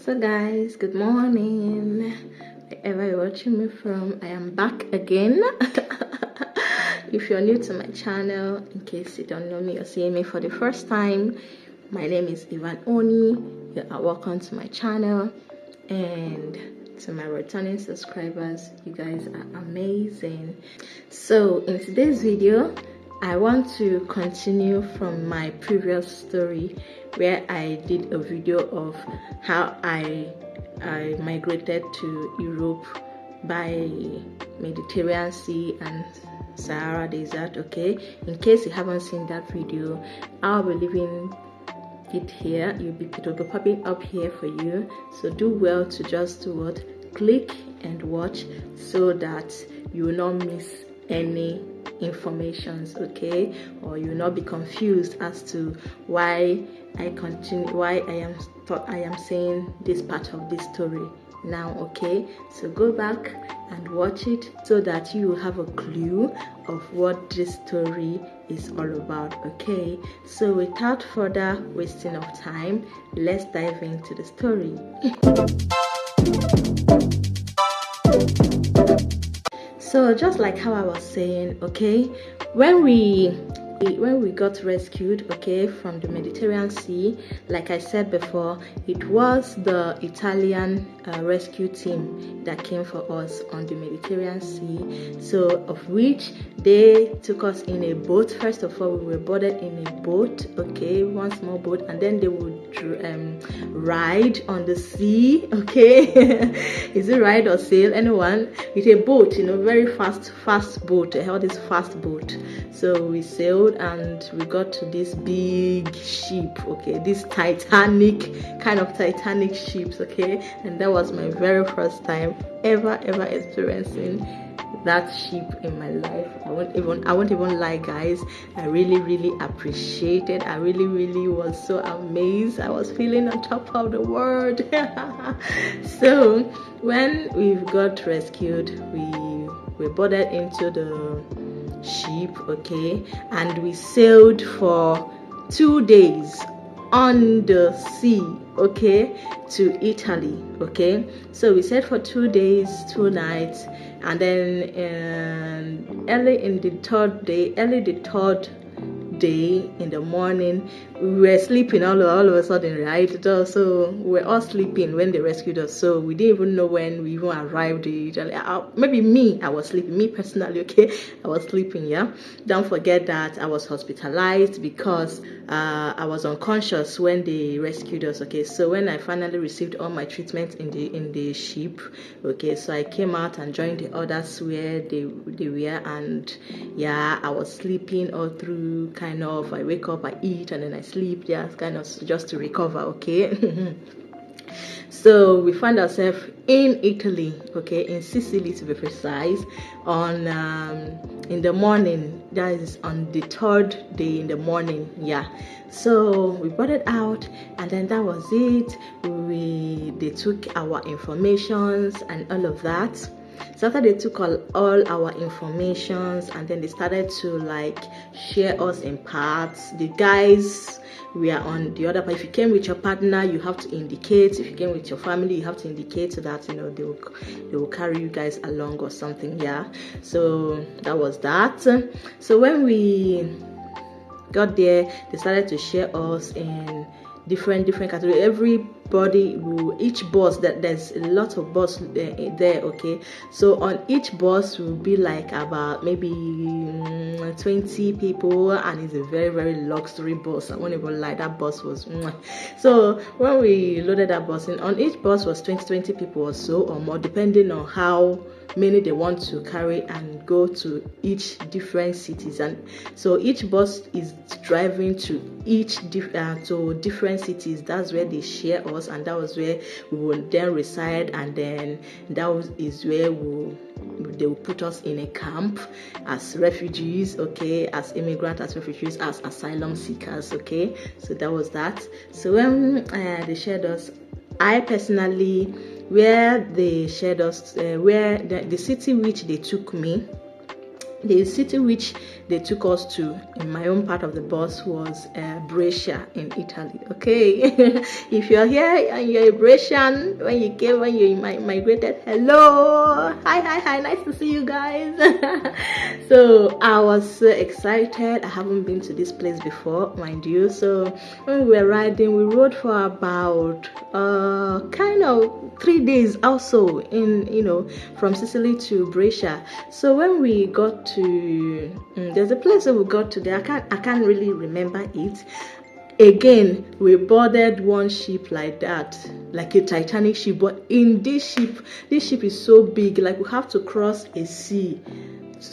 So guys, good morning. Wherever you're watching me from, I am back again. If you're new to my channel, in case you don't know me or seeing me for the first time, my name is Ivan Oni. You are welcome to my channel, and to my returning subscribers, you guys are amazing. So in today's video, I want to continue from my previous story where I did a video of how I migrated to Europe by Mediterranean Sea and Sahara Desert. Okay, in case you haven't seen that video, I'll be leaving it here. It will be popping up here for you, so do well to just click and watch so that you will not miss any informations, okay, or you will not be confused as to why I am saying this part of this story now. Okay, so go back and watch it so that you will have a clue of what this story is all about. Okay, so without further wasting of time, let's dive into the story. So just like how I was saying, okay, when we got rescued, okay, from the Mediterranean Sea, like I said before, it was the Italian rescue team that came for us on the Mediterranean Sea. So of which they took us in a boat. First of all, we were boarded in a boat, okay, one small boat, and then they would ride on the sea, okay. Is it ride or sail? Anyone with a boat, you know, very fast boat. They held this fast boat. So we sailed and we got to this big ship, okay, this Titanic ships, okay, and that was my very first time ever experiencing that ship in my life. I won't even lie, guys. I really appreciated. I really was so amazed. I was feeling on top of the world. So when we got rescued, we were boarded into the ship, okay, and we sailed for 2 days on the sea, okay, to Italy. Okay, so we sailed for 2 days, 2 nights, and then early the third day in the morning, we were sleeping all of a sudden, right? So we were all sleeping when they rescued us, so we didn't even know when we even arrived in Italy. Maybe me, I was sleeping, me personally, okay, I was sleeping. Yeah, don't forget that I was hospitalized because I was unconscious when they rescued us. Okay, so when I finally received all my treatment in the ship, okay, so I came out and joined the others where they were, and yeah, I was sleeping all through. Kind of, I wake up, I eat, and then I sleep. Yeah, kind of just to recover. Okay. So we found ourselves in Italy, okay, in Sicily to be precise, on in the morning. That is on the 3rd day in the morning. Yeah, so we brought it out, and then that was it. They took our informations and all of that. So after they took all our informations, and then they started to like share us in parts. The guys, we are on the other part. If you came with your partner, you have to indicate. If you came with your family, you have to indicate so that, you know, they will carry you guys along or something. Yeah, so that was that. So when we got there, they started to share us in different categories. Each bus, that there's a lot of bus there, okay, so on each bus will be like about maybe 20 people, and it's a very luxury bus. I won't even lie, that bus was so when we loaded that bus in, on each bus was 20 people or so, or more, depending on how many they want to carry and go to each different cities. And so each bus is driving to to different cities. That's where they share us, and that was where we will then reside, and then is where they will put us in a camp as refugees, okay, as immigrants, as refugees, as asylum seekers. Okay, so that was that. So when they shared us, I personally, where they shared us, where the city which they took me, The city which they took us to in my own part of the bus was Brescia in Italy. Okay, if you're here and you're a Brescian, when you migrated, hello, hi, nice to see you guys. So I was so excited. I haven't been to this place before, mind you. So when we were riding, we rode for about kind of 3 days also from Sicily to Brescia. So when we got to there's a place that we got to there. I can't really remember it. Again, we boarded one ship like that, like a Titanic ship. But in this ship is so big, like we have to cross a sea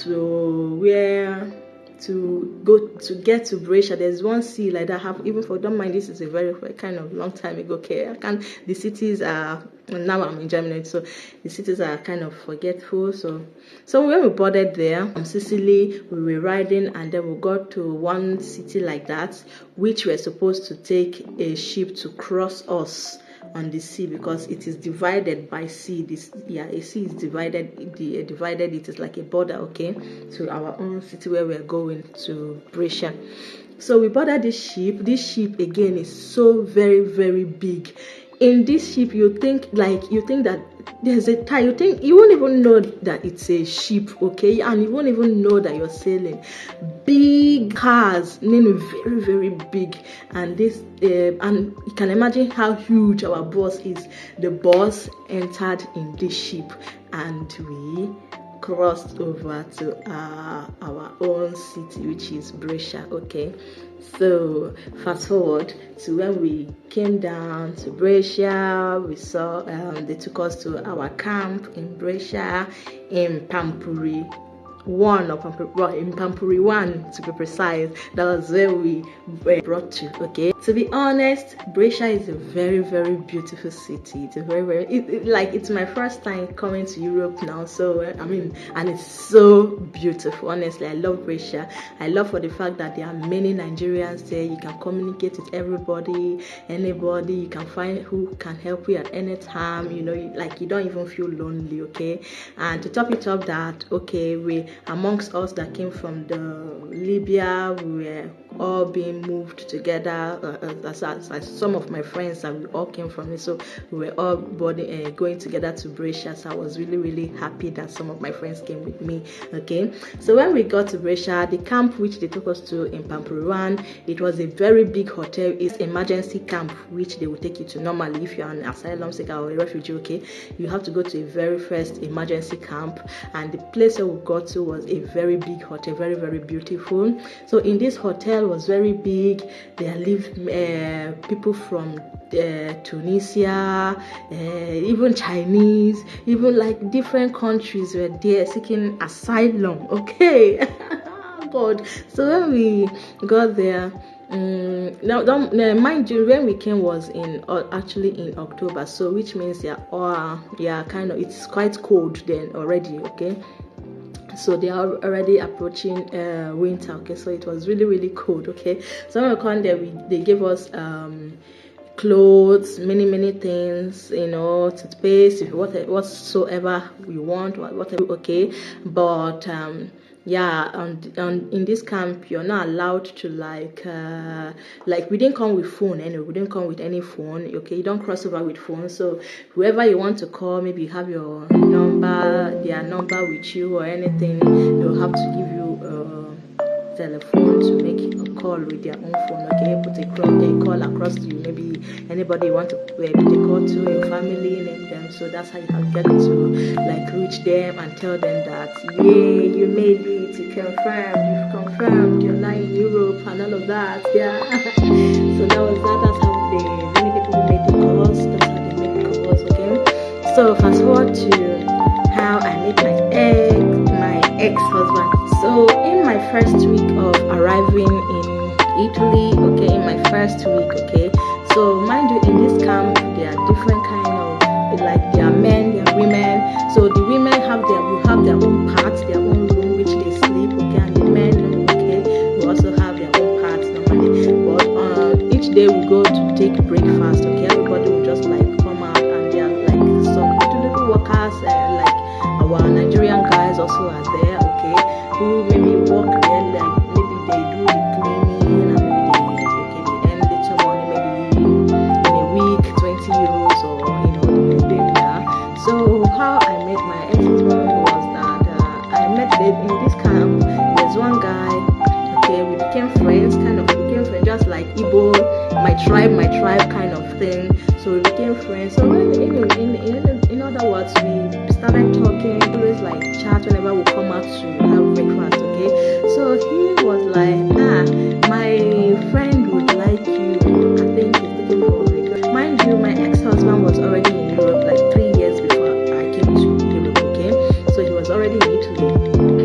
to get to Brescia. There's one sea like that. Don't mind, this is a very kind of long time ago. Okay, the cities are, now I'm in Germany, so the cities are kind of forgetful. So when we boarded there from Sicily, we were riding, and then we got to one city like that, which we're supposed to take a ship to cross us on the sea, because it is divided by sea. A sea is divided. It is like a border, okay, to our own city where we are going to Brescia. So we boarded this ship. This ship again is so very, very big. In this ship, you think that there's a tie. You won't even know that it's a ship, okay, and you won't even know that you're sailing. Big cars, very, very big, and and you can imagine how huge our bus is. The bus entered in this ship, and we crossed over to our own city, which is Brescia. Okay, so fast forward to when we came down to Brescia. We saw they took us to our camp in Brescia, in Pampuri 1 in Pampuri 1 to be precise. That was where we were brought to. Okay, to be honest, Brescia is a very, very beautiful city. It's a very, very it's my first time coming to Europe now, so and it's so beautiful. Honestly, I love Brescia. I love for the fact that there are many Nigerians there. You can communicate with anybody. You can find who can help you at any time. You don't even feel lonely. Okay, and to top it up, that we amongst us that came from the Libya, we were all being moved together as some of my friends, and we all came from it, so we were all going together to Brescia. So I was really, really happy that some of my friends came with me. Okay, so when we got to Brescia, the camp which they took us to in Pampuruan, it was a very big hotel. It's emergency camp which they will take you to. Normally, if you're an asylum seeker or a refugee, okay, you have to go to a very first emergency camp, and the place that we got to was a very big hotel, very, very beautiful. So in this hotel was very big. There lived people from Tunisia, even Chinese, even like different countries were there seeking asylum. Okay, God. So when we got there, mind you, when we came was actually in October, so which means it's quite cold then already. Okay, so they are already approaching winter. Okay, so it was really, really cold. Okay, so when we come there, they gave us clothes, many things, toothpaste, whatsoever we want, whatever. Okay, but in this camp you're not allowed to we didn't come with phone anyway. We didn't come with any phone. Okay, you don't cross over with phone. So whoever you want to call, maybe you have your their number with you or anything, they'll have to give you telephone to make a call with their own phone. Okay, put a call across to you. Maybe anybody you want to put a call to, your family, name them. So that's how you can get to reach them and tell them that you made it, you've confirmed you're now in Europe and all of that. Yeah. So that's how many people made the calls. That's how they make the calls. Okay, so fast forward to how I met my ex-husband. So in my first week of arriving in Italy, okay, in my first week, okay, so mind you, in this camp there are different kind of, there are men, there are women. So the women will have their own parts, their own room which they sleep, okay, and the men, okay, will also have their own parts normally. But each day we go to take breakfast, okay, everybody will just come out, and there are some little workers our Nigerian guys also are there. Okay, who maybe work there, like maybe they do the cleaning and maybe they earn little money, maybe in a week 20 euros or depending there. So how I met my ex-husband was that I met in this camp. There's one guy. Okay, we became friends, just like Igbo, my tribe kind of thing. So we became friends. So in other words, we started talking, always like chat whenever we come out to have breakfast. Okay, so he was like, my friend would like you. I think he's looking for a girl. Mind you, my ex-husband was already in Europe like 3 years before I came to Europe. Okay, so he was already in Italy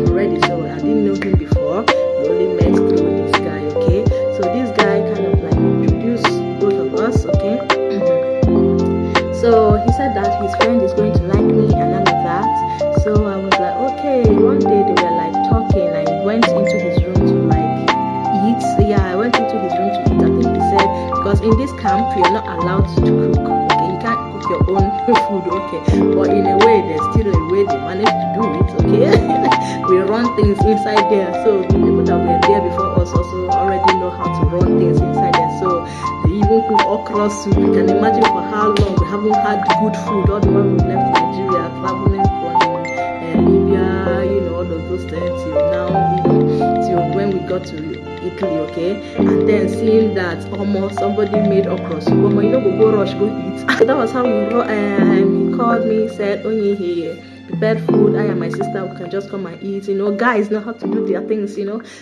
already. So I didn't know him before. We only met through this guy. Okay, so this guy kind of like introduced both of us. Okay. So he said that his friend is going to like me and all of that. So I was like, okay. One day they were like talking. I went into his room to like eat. Yeah, I went into his room to eat. I think he said, because in this camp you're not allowed to cook. Okay, you can't cook your own food. Okay, but in a way there's still a way they manage to do it. Okay, we run things inside there. So the people that were there before us also already know how to run things inside there. So they even cook okra soup. You can imagine for how long we haven't had good food. All the while we left Nigeria, traveling from Libya, all of those things till now, till when we got to Italy. Okay, and then seeing that almost somebody made okra soup, go rush, go eat. So that was how he called me, said, Onye here prepared food. I and my sister, we can just come and eat. Guys know how to do their things.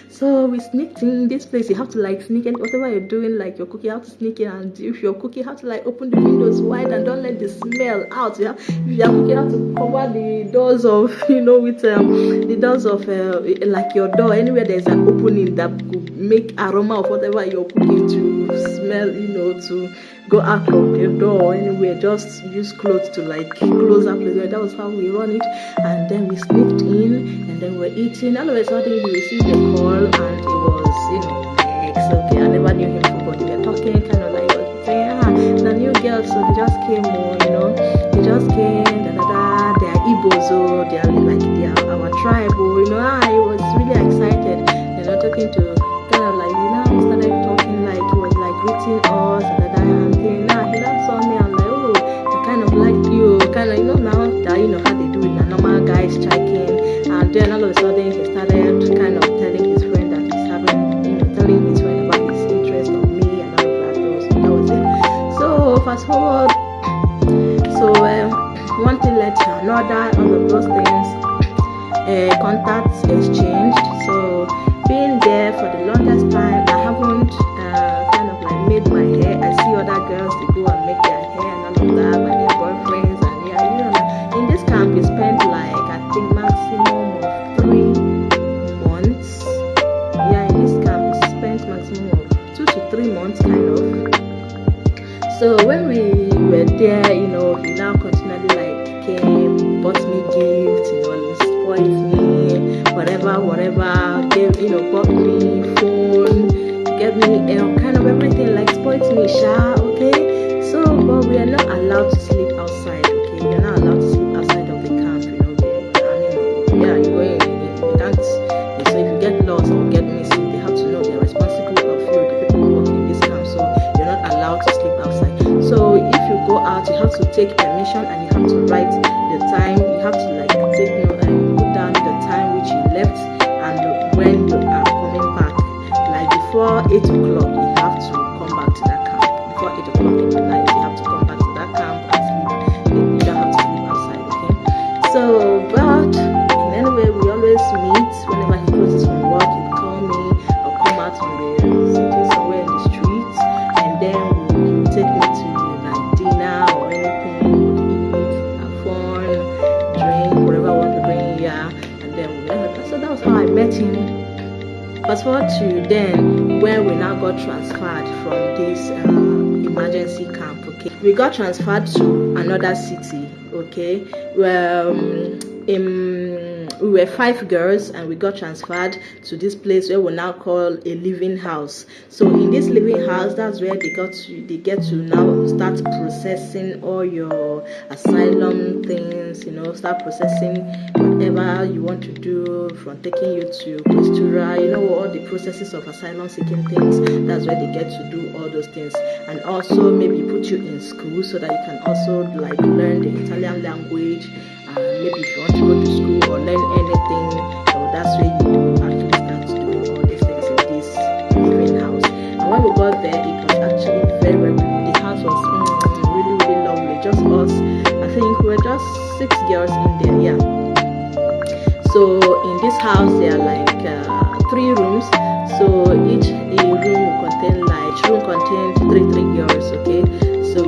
So we sneaked in this place. You have to like sneak in whatever you're doing, like you're cooking, you have to sneak in, and if you're cooking, you have to like open the windows wide and don't let the smell out. If you're cooking, you have to cover the doors of with the doors of like your door, anywhere there's an opening that could make aroma of whatever you're cooking to smell, to go out of the door anywhere. Just use clothes to like close up the door. That was how we run it. And then we sneaked in and then we're eating. All of a sudden we received a call and it was ex. Okay, I never knew him before, but they were talking kind of like saying, the new girls, so they just came they just came, they are Igbos, so they are our tribe, I was really excited, talking to kind of like, we started talking like he was like greeting us, and he now saw me, I'm like, oh, I kind of like you, kind of, now that how they do it, normal guys checking, and then all of a sudden he started kind of telling his friend that he's having, telling his friend about his interest on me and all of that. So that was it. So fast forward, so one thing led to another, all of those things, contacts exchanged. So being there for the longest time, I haven't kind of like made my hair. I see other girls, they go and make their hair and all of that by their boyfriends, and in this camp you spend like I think maximum of 3 months. Yeah, in this camp you spend maximum of 2 to 3 months kind of. So when we were there, he now continually like came, bought me gifts, spoiled me, whatever, gave, bought me phone, gave me kind of everything, like spoiled me, okay. So, but we are not allowed to sleep outside, okay. You're not allowed to sleep outside of the camp, yeah, you can't. So if you get lost or get missing, they have to know they're responsible of you, the people who work in this camp. So you're not allowed to sleep outside. So if you go out, you have to take permission and you have to write the time. You have to like take note and put down the time which you left and when you are coming back. Like before 8 o'clock, you have to come back to that camp. Before 8 o'clock in the night, you have to come back to that camp and sleep. You don't have to sleep outside, okay? So, but in any way, we always meet. Whenever he closes from work, he'll call me or come out on the city somewhere in the streets, and then he'll take me to like dinner or anything. We'll eat, have fun, drink, whatever I want to bring, yeah. And then so that was how I met him. Fast forward to then when we now got transferred from this emergency camp. Okay, we got transferred to another city. Okay, well, we were 5 girls, and we got transferred to this place where we now call a living house. So in this living house, that's where they get to now start processing all your asylum things, start processing whatever you want to do, from taking you to Questura, all the processes of asylum seeking things. That's where they get to do all those things, and also maybe put you in school so that you can also like learn the Italian language. Maybe if you want to go to school or learn anything, that's where you actually start doing all these things in this living house. And when we got there, it was actually very, very beautiful. The house was really, really lovely. Just us, I think we were just 6 girls in there, yeah. So in this house, there are like 3 rooms. So each room contained three girls. Okay, so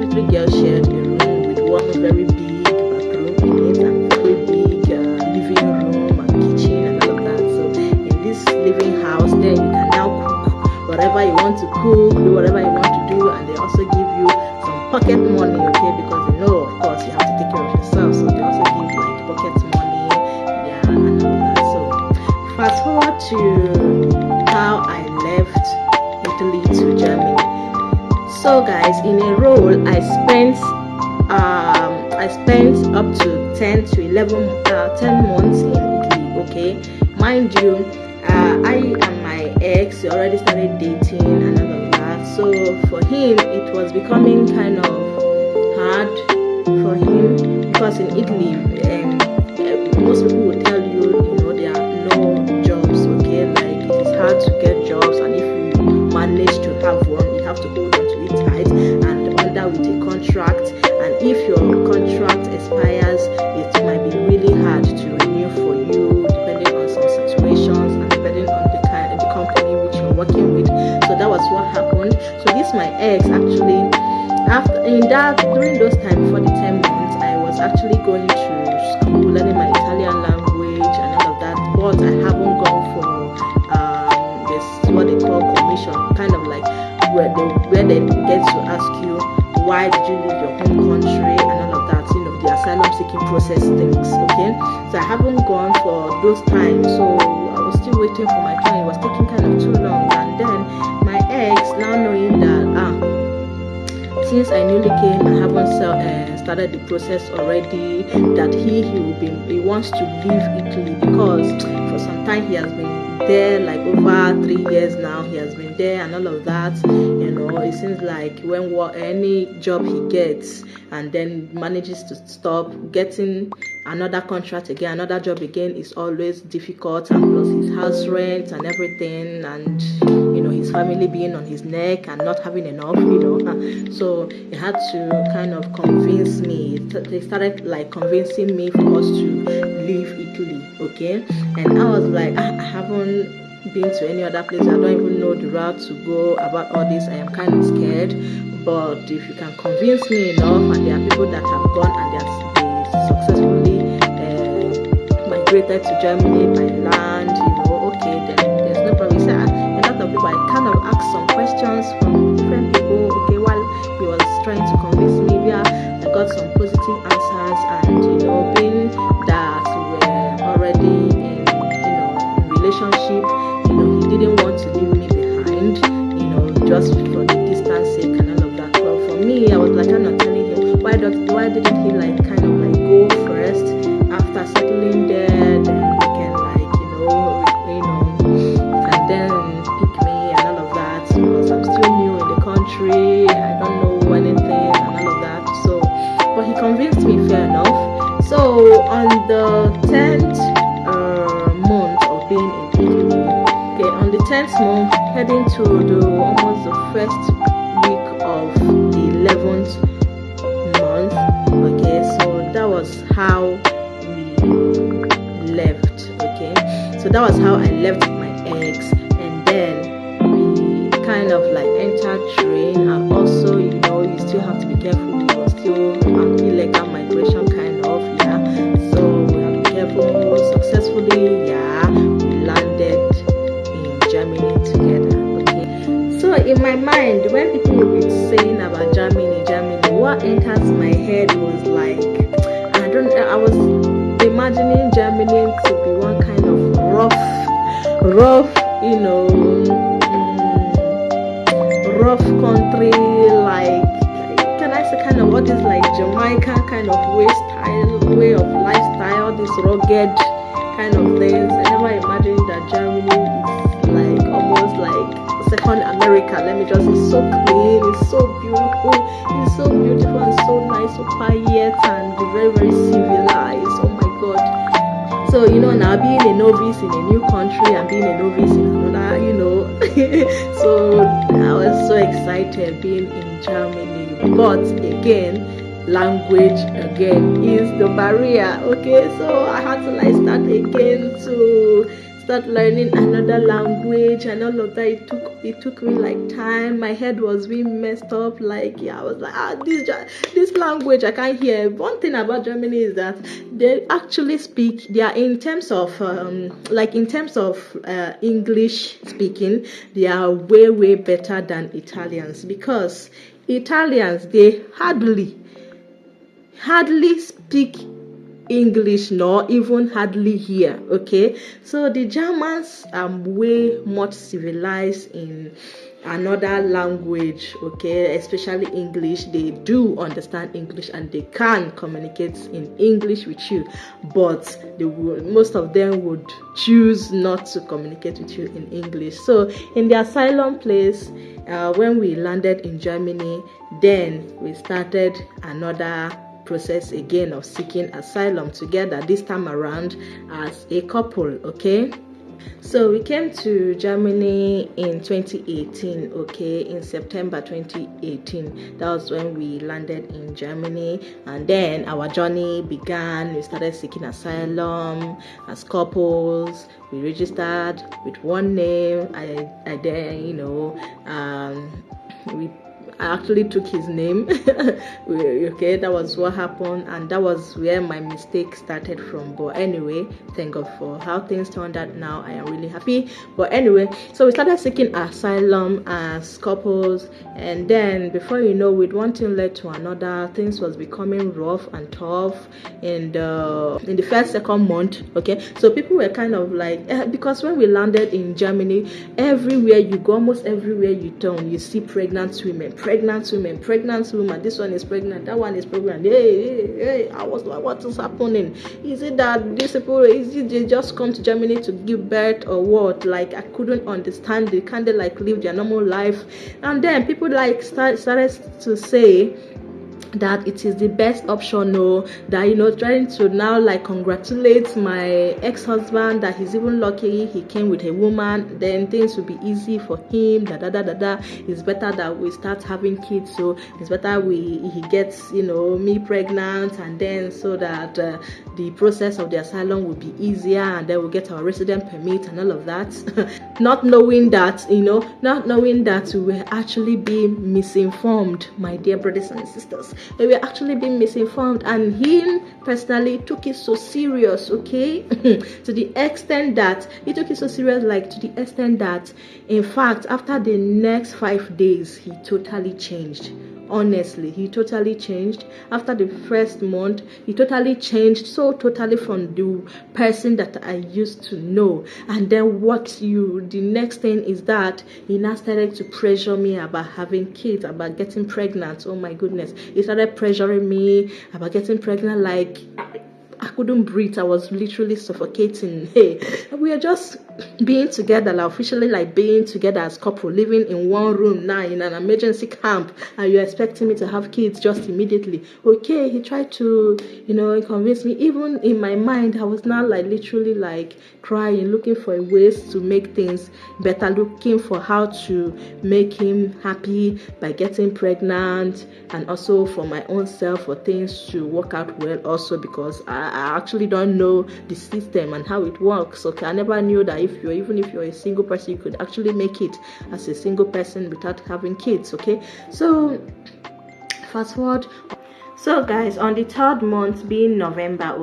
three girls shared a room with one very big bathroom in it, and very big living room and kitchen and all of that. So in this living house, then you can now cook whatever you want to cook, do whatever you want to do, and they also give you some pocket money, okay? Because they know, of course, you have to take care of yourself, so they also give like pocket money, yeah, and all of that. So fast forward to how I left Italy to Germany. So guys, in a role, I spent up to 10 to 10 months in Italy, okay? Mind you, I and my ex already started dating and all of that. So for him, it was becoming kind of hard for him, because in Italy, most people will tell you, there are no jobs, okay? Like, it is hard to get jobs, and if you manage to have one, you have to hold on to it tight and under with a contract. And if your contract expires, it might be really hard to renew for you, depending on some situations and depending on the company which you're working with. So that was what happened. So this my ex actually, during those times before the 10 months, I was actually going to school, learning my Italian language and all of that, but I haven't gone for this what they call commission, kind of like where they get to ask you, why did you leave your home country and all of that, the asylum seeking process things, okay? So I haven't gone for those times, so I was still waiting for my turn. It was taking kind of too long, and then my ex, now knowing that since I newly came, I haven't started the process already, that he wants to leave Italy, because for some time he has been there, like over 3 years now. He has been there and all of that. It seems like when any job he gets and then manages to stop, getting another contract again, another job again, is always difficult, and plus his house rent and everything, and his family being on his neck and not having enough, so he had to kind of convince me. They started like convincing me for us to leave Italy, okay? And I was like, I haven't been to any other place. I don't even know the route to go about all this. I am kind of scared, but if you can convince me enough, and there are people that have gone and they successfully migrated to Germany by land, okay, then there's no problem. So a lot of people, I kind of asked some questions from different people, okay, while he was trying to convince me. I got some positive answers, and being that we were already in relationship, he didn't want to leave me behind, just for the distance sake and all of that. But for me, I was like kind of telling him, why didn't he like kind of like go first? After settling there, then we can and then pick me and all of that, because I'm still new in the country. I don't know anything and all of that. So, but he convinced me, fair enough. So on the 10th month of being in Italy, okay, on the 10th month, heading to almost the first week of the 11th month, okay, so that was how we left, okay? So that was how I left my ex, and then we kind of like entered train, and also, you still have to be careful. It was still an illegal migration kind of, yeah. So we have to be careful. Successfully, yeah, we landed in Germany together, okay? So in my mind, when people will be saying about Germany, what enters my head was like, the imagining Germany to be one kind of rough, you know, rough country, like, can I say kind of what is like Jamaica kind of way of lifestyle, this rugged kind of things. I never imagined that Germany is like almost like second America. Let me just, it's so clean, it's so beautiful and so nice, so quiet and very, very civilized. Oh my god. So now being a novice in a new country and being a novice in another, so I was so excited being in Germany. But again, language again is the barrier. Okay, so I had to like start again to start learning another language and all of that. It took me like time. My head was being messed up. Like, yeah, I was like, this language I can't hear. One thing about Germany is that they actually speak. They are in terms of English speaking, they are way better than Italians, because Italians, they hardly speak English, nor even hardly hear. Okay, so the Germans are way much civilized in another language, okay, especially English. They do understand English and they can communicate in English with you, but most of them would choose not to communicate with you in English. So in the asylum place, when we landed in Germany, then we started another process again of seeking asylum together, this time around as a couple. Okay, so we came to Germany in 2018. Okay, in September 2018, that was when we landed in Germany, and then our journey began. We started seeking asylum as couples. We registered with one name. I actually took his name. Okay, that was what happened, and that was where my mistake started from. But anyway, thank God for how things turned out now. I am really happy. But anyway, so we started seeking asylum as couples, and then before you know it, one thing led to another. Things was becoming rough and tough in the second month. Okay, so people were kind of like, because when we landed in Germany, everywhere you go, almost everywhere you turn, you see pregnant women. This one is pregnant, that one is pregnant. Hey, I was like, what is happening? Is it that these people, they just come to Germany to give birth or what? Like, I couldn't understand. They kind of like live their normal life, and then people like started to say that it is the best option, that trying to now like congratulate my ex-husband that he's even lucky he came with a woman, then things will be easy for him. It's better that we start having kids, so it's better he gets me pregnant, and then so that the process of the asylum will be easier, and then we'll get our resident permit and all of that. not knowing that we were actually being misinformed, my dear brothers and sisters. We were actually being misinformed, and him personally took it so serious, okay? to the extent that he took it so serious, like to the extent that, in fact, after the next 5 days, he totally changed. Honestly, he totally changed. After the first month, he totally changed, so totally from the person that I used to know. And then the next thing is that he now started to pressure me about having kids, about getting pregnant. Oh my goodness, he started pressuring me about getting pregnant. Like, I couldn't breathe. I was literally suffocating. Hey, we are just being together, like officially like being together as couple, living in one room now in an emergency camp, and you're expecting me to have kids just immediately. Okay, he tried to, convince me. Even in my mind, I was now like literally like crying, looking for ways to make things better, looking for how to make him happy by getting pregnant, and also for my own self, for things to work out well also, because I actually don't know the system and how it works. Okay, I never knew that even if you're a single person, you could actually make it as a single person without having kids. Okay, so fast forward. So guys, on the third month, being November,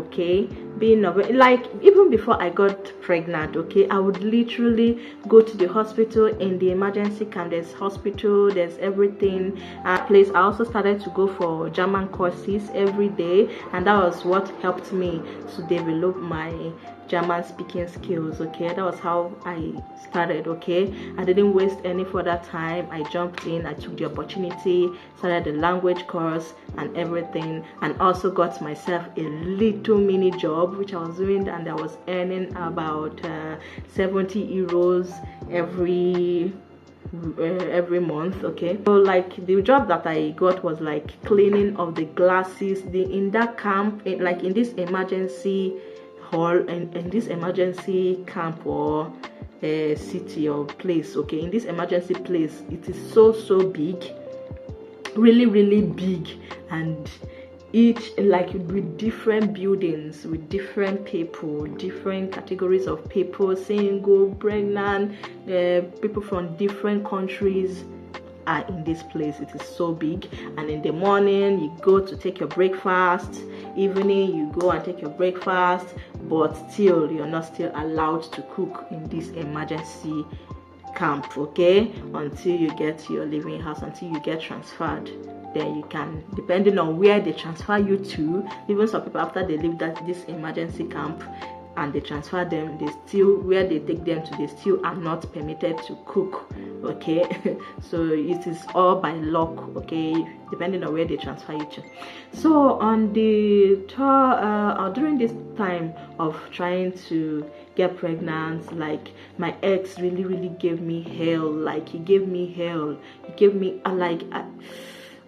like even before I got pregnant. Okay, I would literally go to the hospital. In the emergency camp, there's hospital, there's everything place. I also started to go for German courses every day, and that was what helped me to develop my German speaking skills. Okay, that was how I started. Okay, I didn't waste any further time. I jumped in, I took the opportunity, started the language course and everything, and also got myself a little mini job which I was doing, and I was earning about 70 euros every month. Okay, so like the job that I got was like cleaning of the glasses in that camp, in this emergency hall, in this emergency camp or city or place. Okay, in this emergency place, it is so big, really big, and each like with different buildings, with different people, different categories of people, single, pregnant, people from different countries are in this place. It is so big, and in the morning you go to take your breakfast, evening you go and take your breakfast, but still you're not still allowed to cook in this emergency camp. Okay, until you get to your living house, until you get transferred. Then you can, depending on where they transfer you to, even some people after they leave this emergency camp and they transfer them, they still, where they take them to, they still are not permitted to cook. Okay, so it is all by luck. Okay, depending on where they transfer you to. So on the tour, during this time of trying to get pregnant, like my ex really gave me hell. Like he gave me hell. He gave me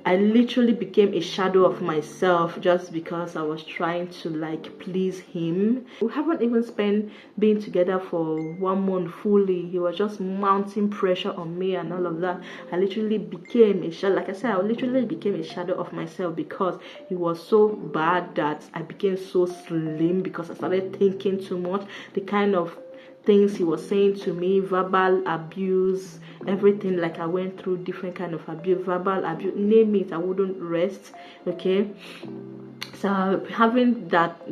I literally became a shadow of myself just because I was trying to like please him. We haven't even spent being together for 1 month fully. He was just mounting pressure on me and all of that. I literally became a shadow. Like I said, I literally became a shadow of myself because he was so bad that I became so slim because I started thinking too much. The kind of things he was saying to me, verbal abuse, everything. Like I went through different kind of abuse, verbal abuse, name it, I wouldn't rest. Okay, so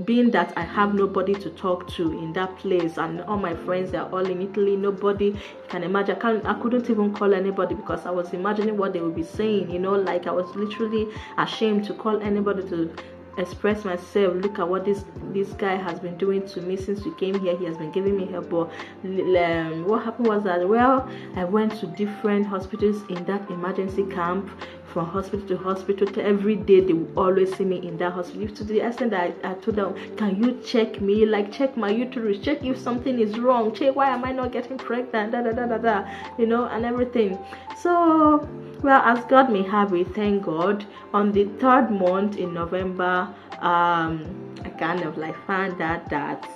being that I have nobody to talk to in that place, and all my friends, they're all in Italy, nobody, you can imagine, I couldn't even call anybody because I was imagining what they would be saying, you know. Like I was literally ashamed to call anybody to express myself. Look at what this guy has been doing to me since we came here. He has been giving me help. But what happened was that, well, I went to different hospitals in that emergency camp, from hospital to hospital. Every day they would always see me in that hospital, to the extent that I told them, can you check me, like check my uterus, check if something is wrong, check why am I not getting pregnant, you know, and everything. So, well, as God may have it, thank God, on the 3rd month in November, I kind of like found out that,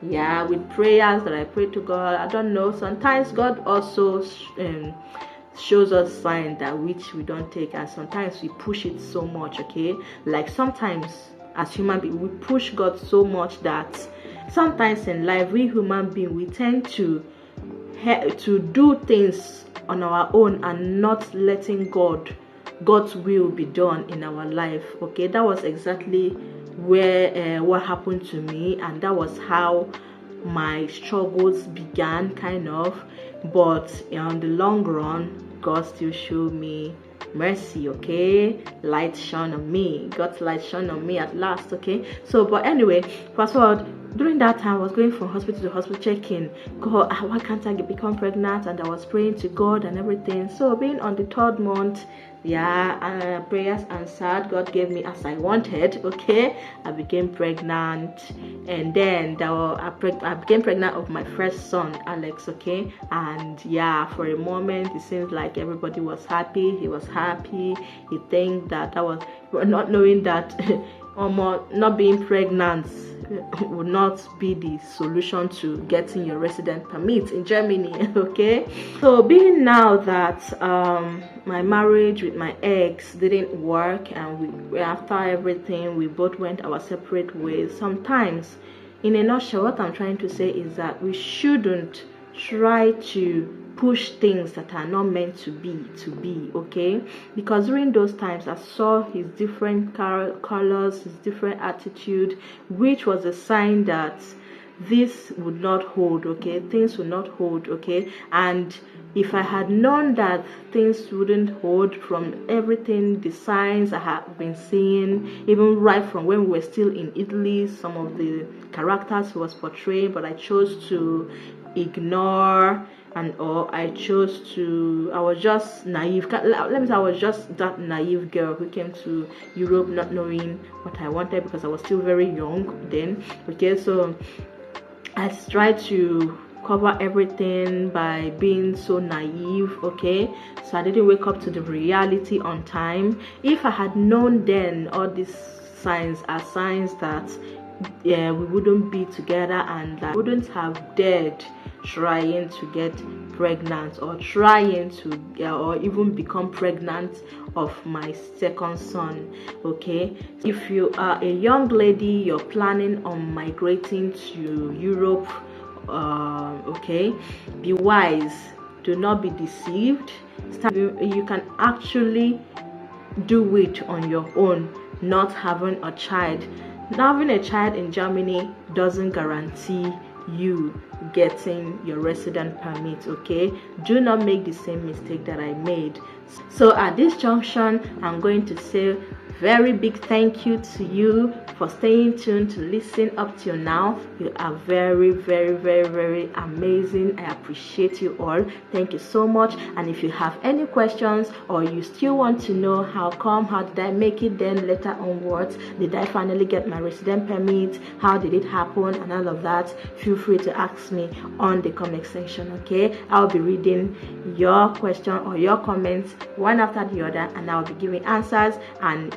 yeah, with prayers that I prayed to God, I don't know, sometimes God also shows us signs that which we don't take, and sometimes we push it so much. Okay, like sometimes as human beings we push God so much that sometimes in life we human beings we tend to do things on our own and not letting God's will be done in our life. Okay, that was exactly where what happened to me, and that was how my struggles began, kind of. But on the long run, God still showed me mercy. Okay, light shone on me. God's light shone on me at last. Okay, so but anyway, fast forward. During that time, I was going from hospital to hospital, checking, God, why can't I become pregnant? And I was praying to God and everything. So being on the 3rd month, yeah, prayers answered. God gave me as I wanted. Okay, I became pregnant, and then I became pregnant of my first son, Alex. Okay, and yeah, for a moment it seems like everybody was happy. He was happy. He think that was not knowing that not being pregnant would not be the solution to getting your resident permit in Germany. Okay, so being now that my marriage with my ex didn't work, and we after everything we both went our separate ways. Sometimes, in a nutshell, what I'm trying to say is that we shouldn't try to push things that are not meant to be. Okay, because during those times I saw his different colors, his different attitude, which was a sign that this would not hold, okay? Things would not hold, okay? And if I had known that things wouldn't hold from everything, the signs I have been seeing, even right from when we were still in Italy, some of the characters he was portraying, but I chose to ignore, and or I was just naive. Let me say I was just that naive girl who came to Europe not knowing what I wanted, because I was still very young then, okay? So I tried to cover everything by being so naive, okay? So I didn't wake up to the reality on time. If I had known then all these signs are signs that we wouldn't be together, and I wouldn't have dared trying to get pregnant, or trying to or even become pregnant of my second son, okay? If you are a young lady, you're planning on migrating to Europe, okay, be wise, do not be deceived. You can actually do it on your own. Not having a child in Germany doesn't guarantee you getting your resident permit, okay? Do not make the same mistake that I made. So at this junction, I'm going to say very big thank you to you for staying tuned to listen up till now. You are very, very, very, very amazing. I appreciate you all. Thank you so much. And if you have any questions, or you still want to know how did I make it, then later onwards, did I finally get my resident permit, how did it happen, and all of that, feel free to ask me on the comment section, okay? I'll be reading your question or your comments one after the other, and I'll be giving answers. And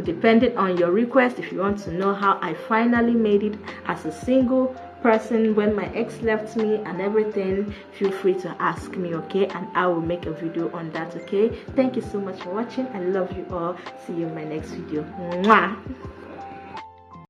depending on your request, if you want to know how I finally made it as a single person when my ex left me and everything, feel free to ask me, okay? And I will make a video on that, okay? Thank you so much for watching. I love you all. See you in my next video. Mwah!